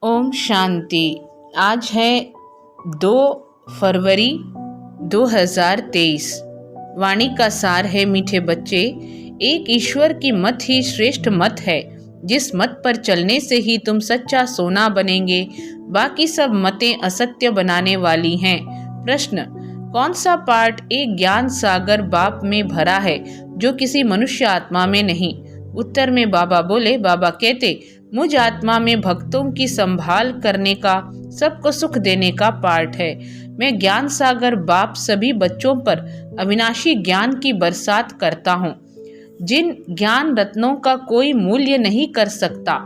ओम शांति। आज है 2 फरवरी 2023। वाणी का सार है, मीठे बच्चे, एक ईश्वर की मत ही श्रेष्ठ मत है। जिस मत पर चलने से ही तुम सच्चा सोना बनेंगे, बाकी सब मतें असत्य बनाने वाली हैं। प्रश्न: कौन सा पाठ एक ज्ञान सागर बाप में भरा है जो किसी मनुष्य आत्मा में नहीं? उत्तर में बाबा बोले, बाबा कहते, मुझ आत्मा में भक्तों की संभाल करने का, सबको सुख देने का पाठ है। मैं ज्ञान सागर बाप सभी बच्चों पर अविनाशी ज्ञान की बरसात करता हूँ, जिन ज्ञान रत्नों का कोई मूल्य नहीं कर सकता,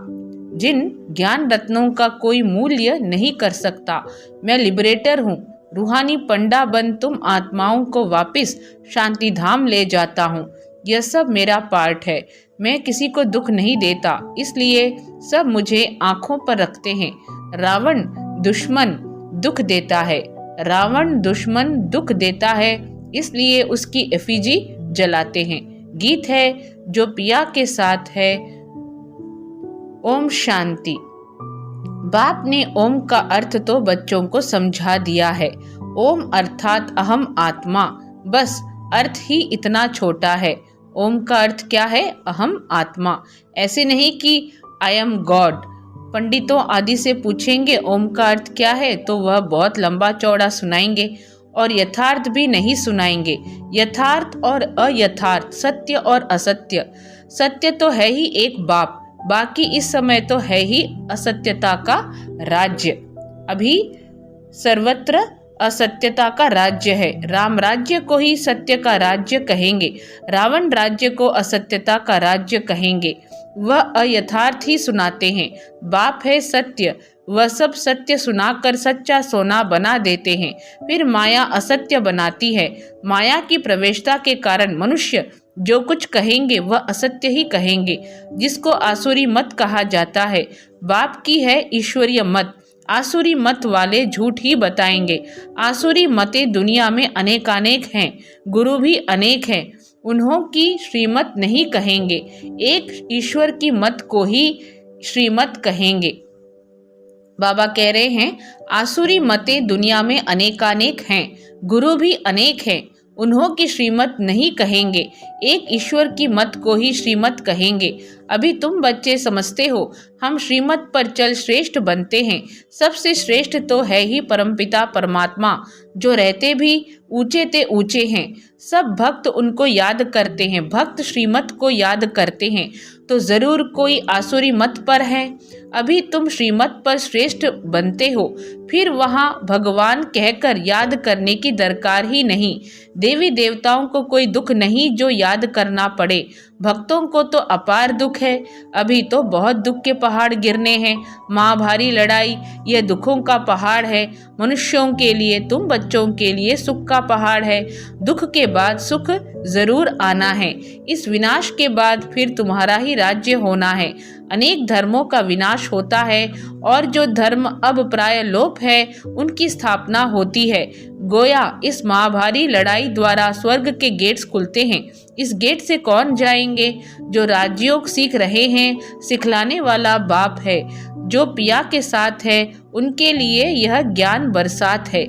जिन ज्ञान रत्नों का कोई मूल्य नहीं कर सकता। मैं लिबरेटर हूँ, रूहानी पंडा बन तुम आत्माओं को वापस शांति धाम ले जाता हूँ। यह सब मेरा पार्ट है। मैं किसी को दुख नहीं देता, इसलिए सब मुझे आंखों पर रखते हैं। रावण दुश्मन दुख देता है, रावण दुश्मन दुख देता है, इसलिए उसकी एफिजी जलाते हैं। गीत है जो पिया के साथ है। ओम शांति। बाप ने ओम का अर्थ तो बच्चों को समझा दिया है। ओम अर्थात अहम आत्मा, बस अर्थ ही इतना छोटा है। ओम का अर्थ क्या है? अहम आत्मा। ऐसे नहीं कि आई एम गॉड। पंडितों आदि से पूछेंगे ओम का अर्थ क्या है तो वह बहुत लंबा चौड़ा सुनाएंगे और यथार्थ भी नहीं सुनाएंगे। यथार्थ और अयथार्थ, सत्य और असत्य। सत्य तो है ही एक बाप, बाकी इस समय तो है ही असत्यता का राज्य। अभी सर्वत्र असत्यता का राज्य है। राम राज्य को ही सत्य का राज्य कहेंगे, रावण राज्य को असत्यता का राज्य कहेंगे। वह अयथार्थ ही सुनाते हैं। बाप है सत्य, वह सब सत्य सुनाकर सच्चा सोना बना देते हैं। फिर माया असत्य बनाती है। माया की प्रवेशता के कारण मनुष्य जो कुछ कहेंगे वह असत्य ही कहेंगे, जिसको आसुरी मत कहा जाता है। बाप की है ईश्वरीय मत, आसुरी मत वाले झूठ ही बताएंगे। आसुरी मतें दुनिया में अनेकानेक हैं, गुरु भी अनेक हैं, उन्हों की श्रीमत नहीं कहेंगे, एक ईश्वर की मत को ही श्रीमत कहेंगे। बाबा कह रहे हैं, आसुरी मतें दुनिया में अनेकानेक हैं, गुरु भी अनेक हैं, उन्हों की श्रीमत नहीं कहेंगे, एक ईश्वर की मत को ही श्रीमत कहेंगे। अभी तुम बच्चे समझते हो हम श्रीमत पर चल श्रेष्ठ बनते हैं। सबसे श्रेष्ठ तो है ही परमपिता परमात्मा, जो रहते भी ऊंचे ते ऊंचे हैं। सब भक्त उनको याद करते हैं, भक्त श्रीमत को याद करते हैं, तो जरूर कोई आसुरी मत पर है। अभी तुम श्रीमत पर श्रेष्ठ बनते हो, फिर वहाँ भगवान कहकर याद करने की दरकार ही नहीं। देवी देवताओं को कोई दुख नहीं जो याद करना पड़े, भक्तों को तो अपार दुख है। अभी तो बहुत दुख के पहाड़ गिरने हैं। महाभारी लड़ाई यह दुखों का पहाड़ है। मनुष्यों के लिए, तुम बच्चों के लिए सुख का पहाड़ है। दुख के बाद सुख जरूर आना है। इस विनाश के बाद फिर तुम्हारा ही राज्य होना है। अनेक धर्मों का विनाश होता है और जो धर्म अब प्राय लोप है उनकी स्थापना होती है। गोया इस महाभारी लड़ाई द्वारा स्वर्ग के गेट्स खुलते हैं। इस गेट से कौन जाएंगे? जो राजयोग सीख रहे हैं, सिखलाने वाला बाप है। जो पिया के साथ है उनके लिए यह ज्ञान बरसात है।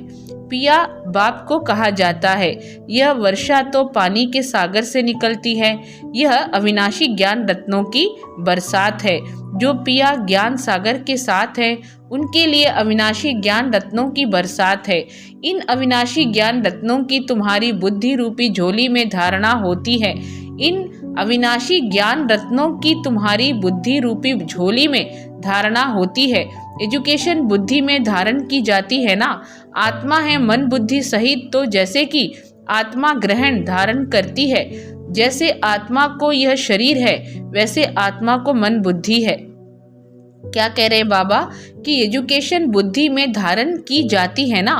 पिया बाप को कहा जाता है। यह वर्षा तो पानी के सागर से निकलती है। यह अविनाशी ज्ञान रत्नों की बरसात है। जो पिया ज्ञान सागर के साथ है उनके लिए अविनाशी ज्ञान रत्नों की बरसात है। इन अविनाशी ज्ञान रत्नों की तुम्हारी बुद्धि रूपी झोली में धारणा होती है। इन अविनाशी ज्ञान रत्नों की तुम्हारी बुद्धि रूपी झोली में धारणा होती है। एजुकेशन बुद्धि में धारण की जाती है ना। आत्मा है मन बुद्धि सहित, तो जैसे कि आत्मा ग्रहण धारण करती है, जैसे आत्मा को यह शरीर है वैसे आत्मा को मन बुद्धि है। क्या कह रहे बाबा कि एजुकेशन बुद्धि में धारण की जाती है ना।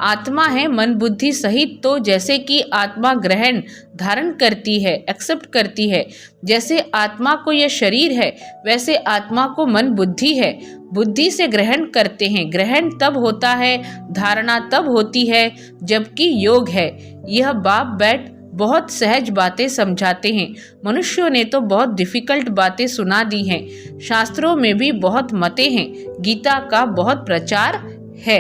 आत्मा है मन बुद्धि सहित, तो जैसे कि आत्मा ग्रहण धारण करती है, एक्सेप्ट करती है, जैसे आत्मा को यह शरीर है वैसे आत्मा को मन बुद्धि है। बुद्धि से ग्रहण करते हैं। ग्रहण तब होता है, धारणा तब होती है जबकि योग है। यह बाप बैठ बहुत सहज बातें समझाते हैं। मनुष्यों ने तो बहुत डिफिकल्ट बातें सुना दी हैं। शास्त्रों में भी बहुत मते हैं। गीता का बहुत प्रचार है।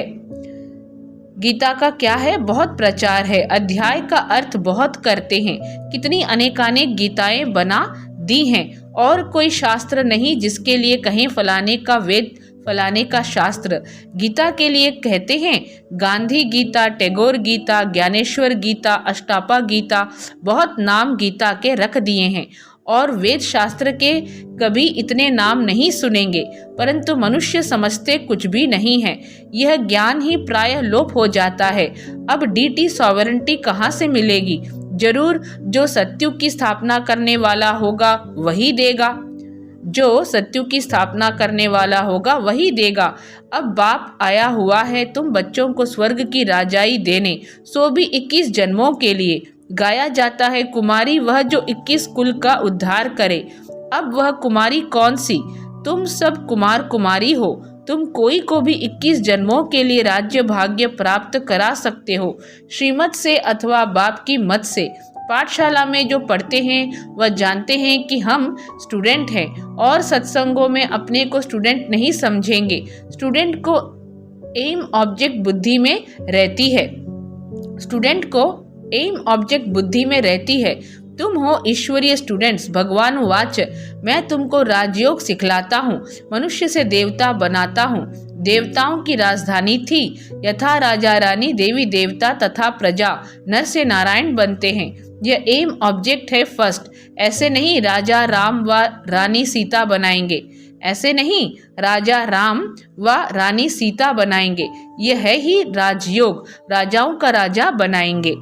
गीता का क्या है? बहुत प्रचार है। अध्याय का अर्थ बहुत करते हैं। कितनी अनेकानेक गीताएं बना दी हैं। और कोई शास्त्र नहीं जिसके लिए कहें फलाने का वेद, फलाने का शास्त्र। गीता के लिए कहते हैं गांधी गीता, टैगोर गीता, ज्ञानेश्वर गीता, अष्टापा गीता, बहुत नाम गीता के रख दिए हैं। और वेद शास्त्र के कभी इतने नाम नहीं सुनेंगे, परंतु मनुष्य समझते कुछ भी नहीं है। यह ज्ञान ही प्रायः लोप हो जाता है। अब डीटी सॉवरेंटी कहाँ से मिलेगी? जरूर जो सत्युग की स्थापना करने वाला होगा वही देगा। जो सत्युग की स्थापना करने वाला होगा वही देगा। अब बाप आया हुआ है तुम बच्चों को स्वर्ग की राजाई देने, सो भी 21 जन्मों के लिए। गाया जाता है कुमारी वह जो 21 कुल का उद्धार करे। अब वह कुमारी कौन सी? तुम सब कुमार कुमारी हो। तुम कोई को भी 21 जन्मों के लिए राज्य भाग्य प्राप्त करा सकते हो, श्रीमत से अथवा बाप की मत से। पाठशाला में जो पढ़ते हैं वह जानते हैं कि हम स्टूडेंट हैं और सत्संगों में अपने को स्टूडेंट नहीं समझेंगे। स्टूडेंट को एम ऑब्जेक्ट बुद्धि में रहती है। स्टूडेंट को एम ऑब्जेक्ट बुद्धि में रहती है। तुम हो ईश्वरीय स्टूडेंट्स। भगवान वाच, मैं तुमको राजयोग सिखलाता हूँ, मनुष्य से देवता बनाता हूँ। देवताओं की राजधानी थी, यथा राजा रानी, देवी देवता तथा प्रजा, नर से नारायण बनते हैं। यह एम ऑब्जेक्ट है फर्स्ट। ऐसे नहीं राजा राम व रानी सीता बनाएंगे, ऐसे नहीं राजा राम व रानी सीता बनाएंगे। यह है ही राजयोग, राजाओं का राजा बनाएंगे।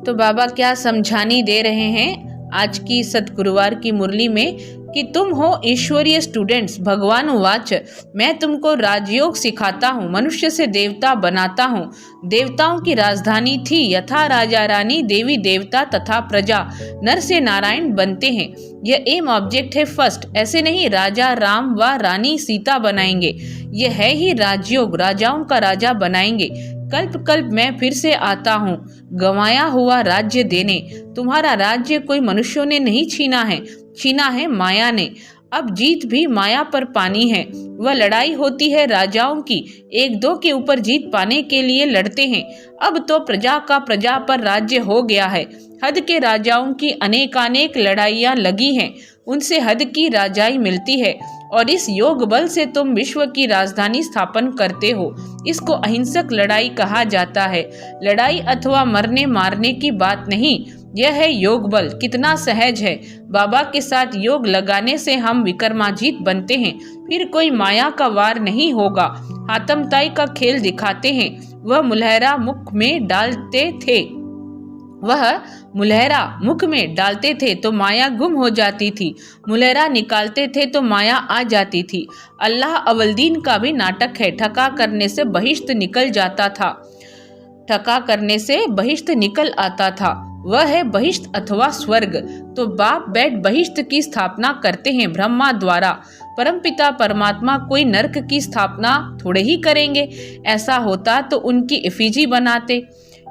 तो बाबा क्या समझानी दे रहे हैं आज की सतगुरुवार की मुरली में कि तुम हो ईश्वरीय स्टूडेंट्स। भगवान वाच, मैं तुमको राजयोग सिखाता हूँ, मनुष्य से देवता बनाता हूँ। देवताओं की राजधानी थी, यथा राजा रानी, देवी देवता तथा प्रजा, नर से नारायण बनते हैं। यह एम ऑब्जेक्ट है फर्स्ट। ऐसे नहीं राजा राम व रानी सीता बनाएंगे। यह है ही राजयोग, राजाओं का राजा बनाएंगे। कल्प कल्प मैं फिर से आता हूँ गंवाया हुआ राज्य देने। तुम्हारा राज्य कोई मनुष्यों ने नहीं छीना है, छीना है माया ने। अब जीत भी माया पर पानी है। वह लड़ाई होती है राजाओं की, एक दो के ऊपर जीत पाने के लिए लड़ते हैं। अब तो प्रजा का प्रजा पर राज्य हो गया है। हद के राजाओं की अनेकानेक लड़ाइयाँ लगी हैं, उनसे हद की राजाई मिलती है। और इस योग बल से तुम विश्व की राजधानी स्थापन करते हो। इसको अहिंसक लड़ाई कहा जाता है। लड़ाई अथवा मरने मारने की बात नहीं, यह है योग बल। कितना सहज है। बाबा के साथ योग लगाने से हम विक्रमाजीत बनते हैं। फिर कोई माया का वार नहीं होगा। हातमताई का खेल दिखाते हैं। वह मुलहरा मुख में डालते थे, वह मुलहरा मुख में डालते थे तो माया गुम हो जाती थी। मुलहरा निकालते थे तो माया आ जाती थी। अल्लाह अवलदीन का भी नाटक है। ठका करने से बहिश्त निकल जाता था, ठका करने से बहिश्त निकल आता था। वह है बहिश्त अथवा स्वर्ग। तो बाप बैठ बहिश्त की स्थापना करते हैं ब्रह्मा द्वारा। परमपिता परमात्मा कोई नरक की स्थापना थोड़े ही करेंगे। ऐसा होता तो उनकी एफिजी बनाते।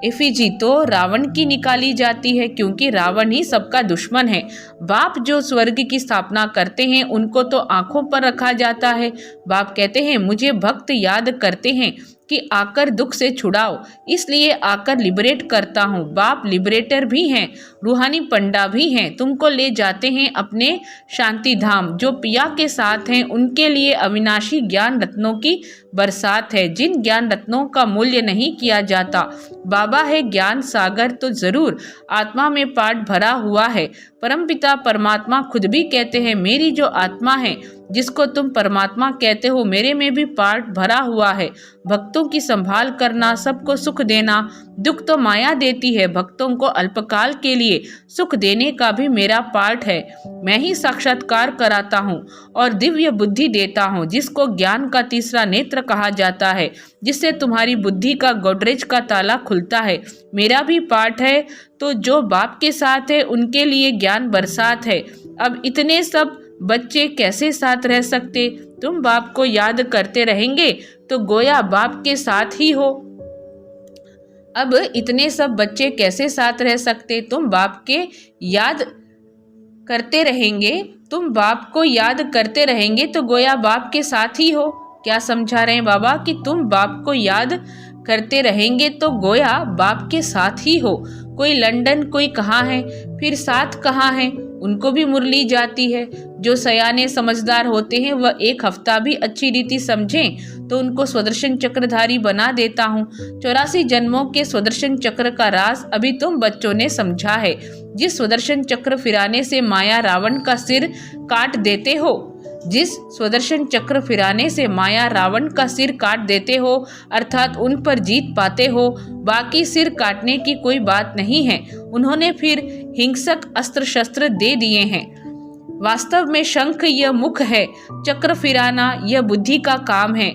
एफिजी तो रावण की निकाली जाती है, क्योंकि रावण ही सबका दुश्मन है। बाप जो स्वर्ग की स्थापना करते हैं उनको तो आंखों पर रखा जाता है। बाप कहते हैं मुझे भक्त याद करते हैं कि आकर दुख से छुड़ाओ, इसलिए आकर लिबरेट करता हूँ। बाप लिबरेटर भी हैं, रूहानी पंडा भी हैं। तुमको ले जाते हैं अपने शांति धाम। जो पिया के साथ हैं उनके लिए अविनाशी ज्ञान रत्नों की बरसात है, जिन ज्ञान रत्नों का मूल्य नहीं किया जाता। बाबा है ज्ञान सागर, तो जरूर आत्मा में पाठ भरा हुआ है। परमपिता परमात्मा खुद भी कहते हैं मेरी जो आत्मा है, जिसको तुम परमात्मा कहते हो, मेरे में भी पाठ भरा हुआ है। भक्तों की संभाल करना, सबको सुख देना। दुख तो माया देती है, भक्तों को अल्पकाल के लिए सुख देने का भी मेरा पाठ है। मैं ही साक्षात्कार कराता हूँ और दिव्य बुद्धि देता हूँ, जिसको ज्ञान का तीसरा नेत्र कहा जाता है, जिससे तुम्हारी बुद्धि का गोडरेज का ताला खुलता है। मेरा भी पाठ है। तो जो बाप के साथ है उनके लिए ज्ञान बरसात है। अब इतने सब बच्चे कैसे साथ रह सकते? तुम बाप को याद करते रहेंगे तो गोया बाप के साथ ही हो। अब इतने सब बच्चे कैसे साथ रह सकते? तुम बाप के याद करते रहेंगे, तुम बाप को याद करते रहेंगे तो गोया बाप के साथ ही हो। क्या समझा रहे हैं बाबा कि तुम बाप को याद करते रहेंगे तो गोया बाप के साथ ही हो। कोई लंदन, कोई कहाँ है, फिर साथ कहाँ है, उनको भी मुरली जाती है। जो सयाने समझदार होते हैं वह एक हफ्ता भी अच्छी रीति समझें तो उनको स्वदर्शन चक्रधारी बना देता हूँ। 84 जन्मों के स्वदर्शन चक्र का राज अभी तुम बच्चों ने समझा है। जिस स्वदर्शन चक्र फिराने से माया रावण का सिर काट देते हो, जिस स्वदर्शन चक्र फिराने से माया रावण का सिर काट देते हो, अर्थात उन पर जीत पाते हो, बाकी सिर काटने की कोई बात नहीं है। उन्होंने फिर हिंसक अस्त्र शस्त्र दे दिए हैं। वास्तव में शंख यह मुख है, चक्र फिराना यह बुद्धि का काम है।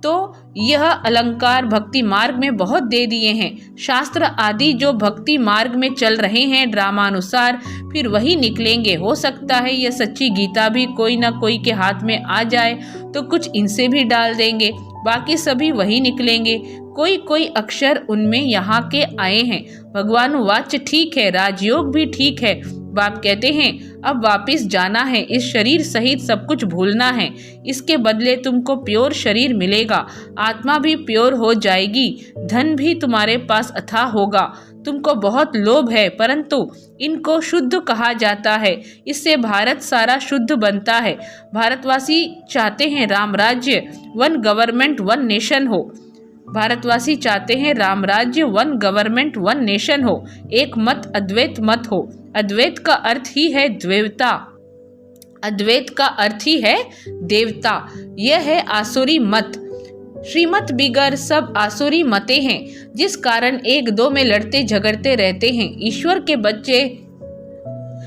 तो यह अलंकार भक्ति मार्ग में बहुत दे दिए हैं। शास्त्र आदि जो भक्ति मार्ग में चल रहे हैं ड्रामानुसार, फिर वही निकलेंगे। हो सकता है यह सच्ची गीता भी कोई ना कोई के हाथ में आ जाए तो कुछ इनसे भी डाल देंगे, बाकी सभी वही निकलेंगे। कोई कोई अक्षर उनमें यहाँ के आए हैं। भगवान वाच्य ठीक है, राजयोग भी ठीक है। बाप कहते हैं अब वापिस जाना है, इस शरीर सहित सब कुछ भूलना है। इसके बदले तुमको प्योर शरीर मिलेगा, आत्मा भी प्योर हो जाएगी, धन भी तुम्हारे पास अथाह होगा। तुमको बहुत लोभ है, परंतु इनको शुद्ध कहा जाता है। इससे भारत सारा शुद्ध बनता है। भारतवासी चाहते हैं राम राज्य, वन गवर्नमेंट वन नेशन हो। भारतवासी चाहते हैं राम राज्य, वन गवर्नमेंट वन नेशन हो। एक मत अद्वैत मत हो। अद्वैत का अर्थ ही है द्वैवता, अद्वैत का अर्थ ही है देवता। यह है आसुरी मत। श्रीमत बिगर सब आसुरी मते हैं, जिस कारण एक दो में लड़ते झगड़ते रहते हैं। ईश्वर के बच्चे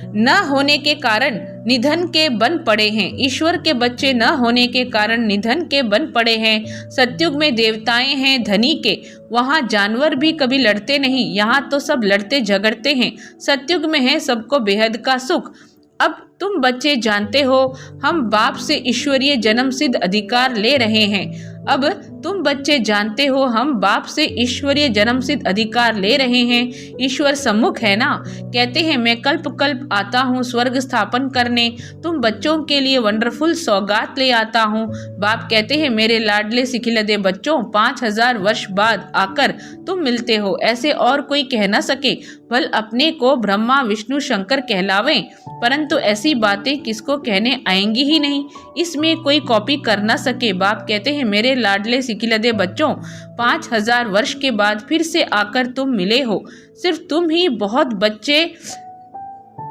न होने के कारण निधन के बन पड़े हैं। ईश्वर के बच्चे न होने के कारण निधन के बन पड़े हैं। सतयुग में देवताएं हैं धनी के, वहाँ जानवर भी कभी लड़ते नहीं, यहाँ तो सब लड़ते झगड़ते हैं। सतयुग में है सबको बेहद का सुख। अब तुम बच्चे जानते हो हम बाप से ईश्वरीय जन्म सिद्ध अधिकार ले रहे हैं। अब तुम बच्चे जानते हो हम बाप से ईश्वरीय जन्म सिद्ध अधिकार ले रहे हैं। ईश्वर सम्मुख है ना, कहते हैं मैं कल्प कल्प आता हूँ स्वर्ग स्थापन करने, तुम बच्चों के लिए वंडरफुल सौगात ले आता हूँ। बाप कहते हैं मेरे लाडले सिखिलदे बच्चों, 5000 वर्ष बाद आकर तुम मिलते हो, ऐसे और कोई कह न सके। भल अपने को ब्रह्मा विष्णु शंकर कहलावें, परंतु ऐसी बातें किसको कहने आएंगी ही नहीं, इसमें कोई कॉपी कर ना सके। बाप कहते हैं मेरे लाडले सिखिलदे बच्चों, 5000 वर्ष के बाद फिर से आकर तुम मिले हो। सिर्फ तुम ही बहुत बच्चे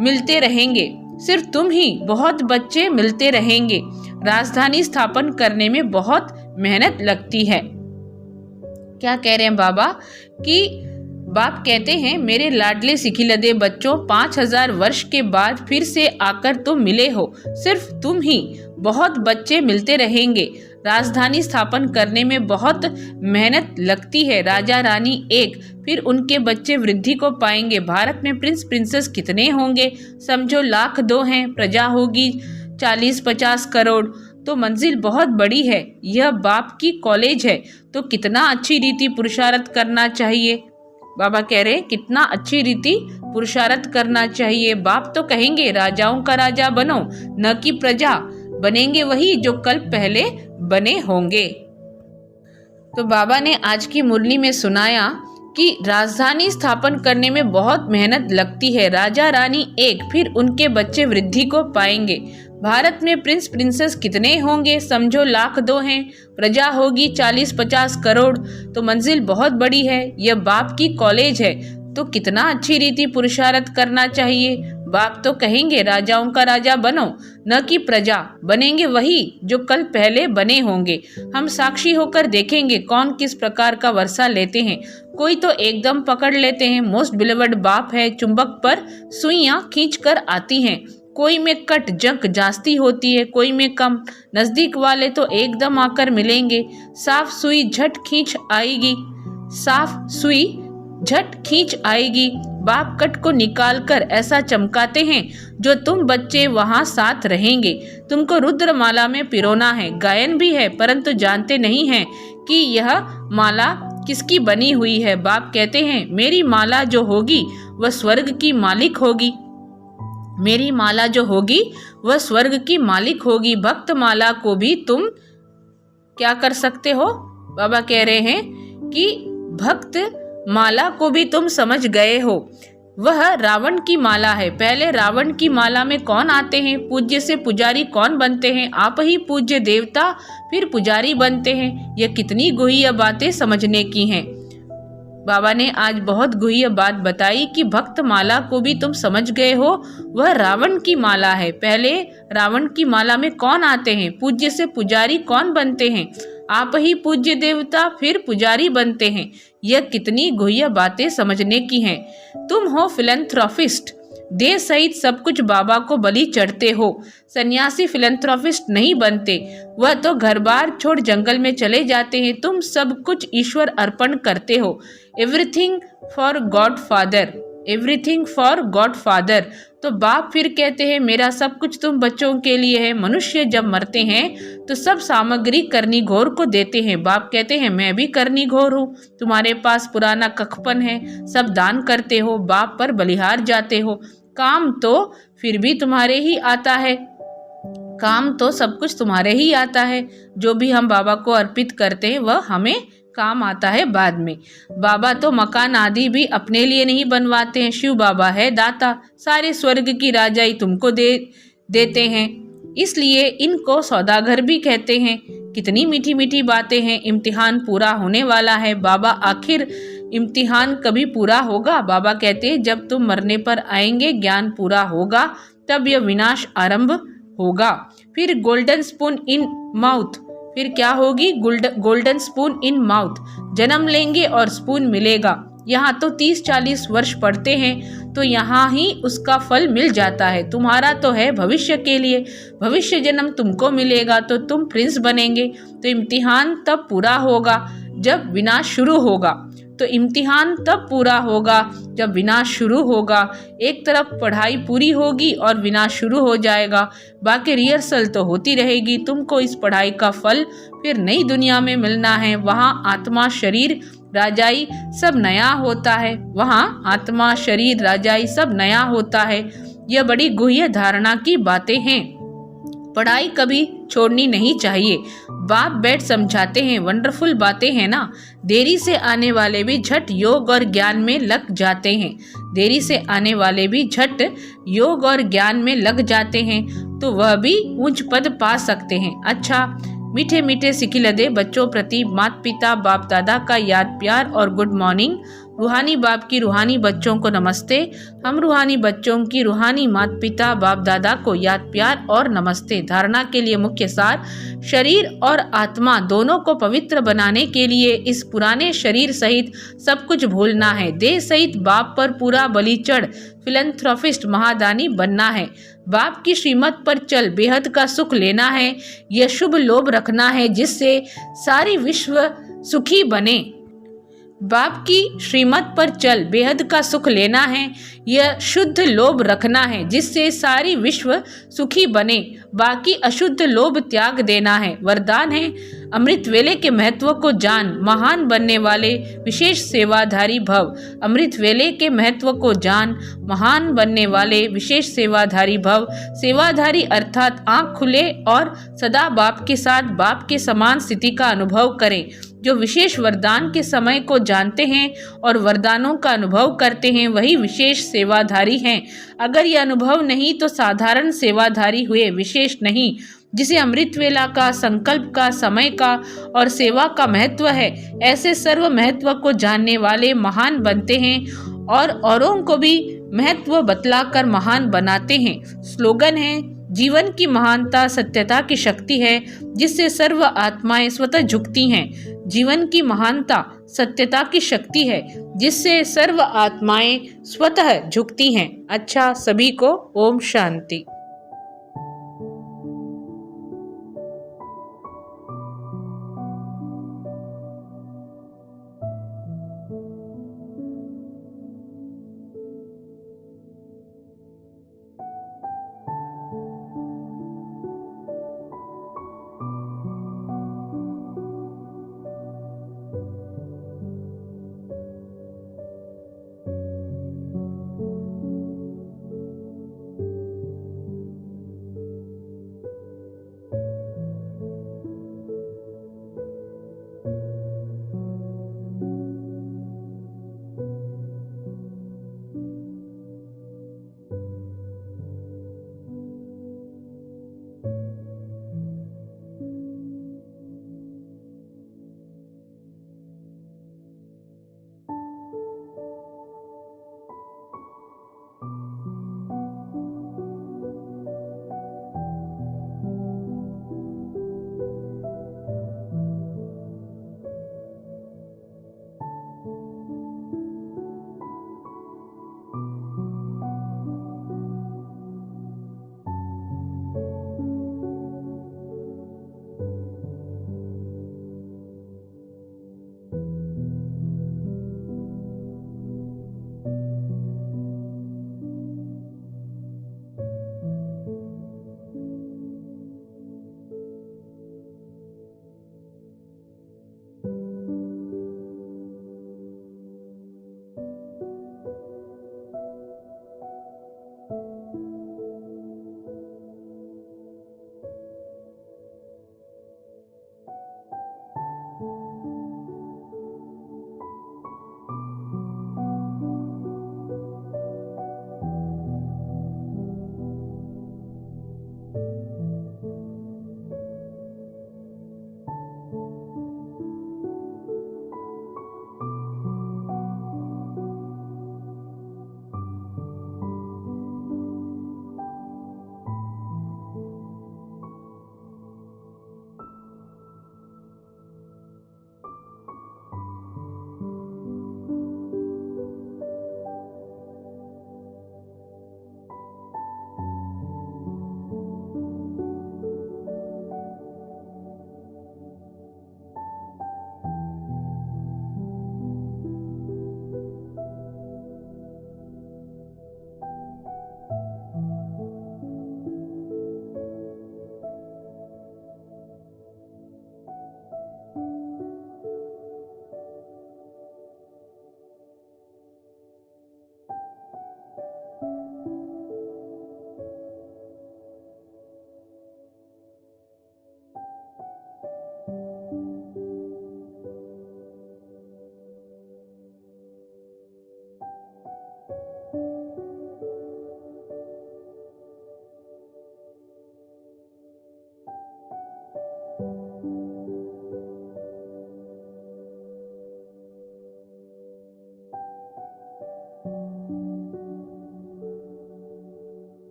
मिलते रहेंगे, सिर्फ तुम ही बहुत बच्चे मिलते रहेंगे। राजधानी स्थापन करने में बहुत मेहनत लगती है। क्या कह रहे हैं बाबा कि बाप कहते हैं मेरे लाडले सिखिलदे बच्चों, 5000 वर्ष के बाद फिर से आकर तुम मिले हो। सिर्फ तुम ही बहुत बच्चे मिलते रहेंगे। राजधानी स्थापन करने में बहुत मेहनत लगती है। राजा रानी एक, फिर उनके बच्चे वृद्धि को पाएंगे। भारत में प्रिंस प्रिंसेस कितने होंगे? समझो 1,00,000 हैं। प्रजा होगी 40-50 करोड़। तो मंजिल बहुत बड़ी है। यह बाप की कॉलेज है, तो कितना अच्छी रीति पुरुषार्थ करना चाहिए। बाबा कह रहे हैं कितना अच्छी रीति पुरुषार्थ करना चाहिए। बाप तो कहेंगे राजाओं का राजा बनो, न कि प्रजा। बनेंगे वही जो कल पहले बने होंगे। तो बाबा ने आज की मुरली में सुनाया कि राजधानी स्थापन करने में बहुत मेहनत लगती है। राजा रानी एक, फिर उनके बच्चे वृद्धि को पाएंगे। भारत में प्रिंस प्रिंसेस कितने होंगे? समझो 1,00,000 हैं। प्रजा होगी 40-50 करोड़। तो मंजिल बहुत बड़ी है। यह बाप की कॉलेज है, तो कितना अच्छी रीति पुरुषार्थ करना चाहिए। बाप तो कहेंगे राजाओं का राजा बनो, न कि प्रजा। बनेंगे वही जो कल पहले बने होंगे। हम साक्षी होकर देखेंगे कौन किस प्रकार का वर्षा लेते हैं। कोई तो एकदम पकड़ लेते हैं, मोस्ट बिलीवर्ड बाप है, चुंबक पर सुइयां खींच कर आती हैं। कोई में कट जंक जास्ती होती है, कोई में कम। नजदीक वाले तो एकदम आकर मिलेंगे। साफ सुई झट खींच आएगी, साफ सुई झट खींच आएगी। बाप कट को निकालकर ऐसा चमकाते हैं जो तुम बच्चे वहां साथ रहेंगे। तुमको रुद्रमाला में पिरोना है, गायन भी है, परंतु जानते नहीं हैं कि यह माला किसकी बनी हुई है? बाप कहते हैं मेरी माला जो होगी वह स्वर्ग की मालिक होगी। मेरी माला जो होगी वह स्वर्ग की मालिक होगी। भक्त माला को भी तुम क्या कर सकते हो? बाबा कह रहे हैं कि भक्त माला को भी तुम समझ गए हो। वह रावण की माला है। पहले रावण की माला में कौन आते हैं? पूज्य से पुजारी कौन बनते हैं? आप ही पूज्य देवता फिर पुजारी बनते हैं। यह कितनी गुह्य बातें समझने की हैं। बाबा ने आज बहुत गुह्य बात बताई कि भक्त माला को भी तुम समझ गए हो। वह रावण की माला है। पहले रावण की माला में कौन आते हैं? पूज्य से पुजारी कौन बनते हैं? आप ही पूज्य देवता फिर पुजारी बनते हैं। यह कितनी गुह्य बातें समझने की हैं। तुम हो फिलैंथ्रोपिस्ट, देह सहित सब कुछ बाबा को बलि चढ़ते हो। सन्यासी फिलैंथ्रोपिस्ट नहीं बनते, वह तो घर बार छोड़ जंगल में चले जाते हैं। तुम सब कुछ ईश्वर अर्पण करते हो। Everything for God father, everything for God father. तो बाप फिर कहते हैं मेरा सब कुछ तुम बच्चों के लिए है। मनुष्य जब मरते हैं तो सब सामग्री करनी घोर को देते हैं। बाप कहते हैं मैं भी करनी घोर हूँ। तुम्हारे पास पुराना कखपन है, सब दान करते हो, बाप पर बलिहार जाते हो। काम तो फिर भी तुम्हारे ही आता है, काम तो सब कुछ तुम्हारे ही आता है। जो भी हम बाबा को अर्पित करते हैं वह हमें काम आता है बाद में। बाबा तो मकान आदि भी अपने लिए नहीं बनवाते हैं। शिव बाबा है दाता, सारे स्वर्ग की राजाई तुमको देते हैं, इसलिए इनको सौदागर भी कहते हैं। कितनी मीठी मीठी बातें हैं। इम्तिहान पूरा होने वाला है। बाबा आखिर इम्तिहान कभी पूरा होगा? बाबा कहते हैं जब तुम मरने पर आएंगे, ज्ञान पूरा होगा, तब यह विनाश आरंभ होगा। फिर गोल्डन स्पून इन माउथ, फिर क्या होगी? गोल्डन स्पून इन माउथ, जन्म लेंगे और स्पून मिलेगा। यहाँ तो 30-40 वर्ष पढ़ते हैं तो यहाँ ही उसका फल मिल जाता है। तुम्हारा तो है भविष्य के लिए, भविष्य जन्म तुमको मिलेगा तो तुम प्रिंस बनेंगे। तो इम्तिहान तब पूरा होगा जब विनाश शुरू होगा। तो इम्तिहान तब पूरा होगा जब विनाश शुरू होगा। एक तरफ पढ़ाई पूरी होगी और विनाश शुरू हो जाएगा, बाकी रिहर्सल तो होती रहेगी। तुमको इस पढ़ाई का फल फिर नई दुनिया में मिलना है। वहाँ आत्मा शरीर राजाई सब नया होता है। वहाँ आत्मा शरीर राजाई सब नया होता है। यह बड़ी गुह्य धारणा की बातें हैं। पढ़ाई कभी छोड़नी नहीं चाहिए। बाप बैठ समझाते हैं, वंडरफुल बातें हैं ना। देरी से आने वाले भी झट योग और ज्ञान में लग जाते हैं। देरी से आने वाले भी झट योग और ज्ञान में लग जाते हैं तो वह भी उच्च पद पा सकते हैं। अच्छा, मीठे मीठे सिखिलदे बच्चों प्रति माता पिता बाप दादा का याद प्यार और गुड मॉर्निंग। रूहानी बाप की रूहानी बच्चों को नमस्ते। हम रूहानी बच्चों की रूहानी माता पिता बाप दादा को याद प्यार और नमस्ते। धारणा के लिए मुख्य सार, शरीर और आत्मा दोनों को पवित्र बनाने के लिए इस पुराने शरीर सहित सब कुछ भूलना है। देह सहित बाप पर पूरा बलि चढ़ फिलैंथ्रोपिस्ट महादानी बनना है। बाप की श्रीमत पर चल बेहद का सुख लेना है। यह शुभ लोभ रखना है जिससे सारी विश्व सुखी बने। बाप की श्रीमत पर चल बेहद का सुख लेना है। यह शुद्ध लोभ रखना है जिससे सारी विश्व सुखी बने। बाकी अशुद्ध लोभ त्याग देना है। वरदान है, अमृत वेले के महत्व को जान, महान बनने वाले विशेष सेवाधारी भव। अमृत वेले के महत्व को जान, महान बनने वाले विशेष सेवाधारी भव। सेवाधारी अर्थात आँख खुले और सदा बाप के साथ बाप के समान स्थिति का अनुभव करें। जो विशेष वरदान के समय को जानते हैं और वरदानों का अनुभव करते हैं वही विशेष सेवाधारी हैं। अगर यह अनुभव नहीं तो साधारण सेवाधारी हुए, विशेष नहीं। जिसे अमृत वेला का, संकल्प का, समय का और सेवा का महत्व है, ऐसे सर्व महत्व को जानने वाले महान बनते हैं और औरों को भी महत्व बतलाकर महान बनाते हैं। स्लोगन है, जीवन की महानता सत्यता की शक्ति है जिससे सर्व आत्माएं स्वतः झुकती हैं। जीवन की महानता सत्यता की शक्ति है जिससे सर्व आत्माएं स्वतः झुकती हैं। अच्छा, सभी को ओम शांति।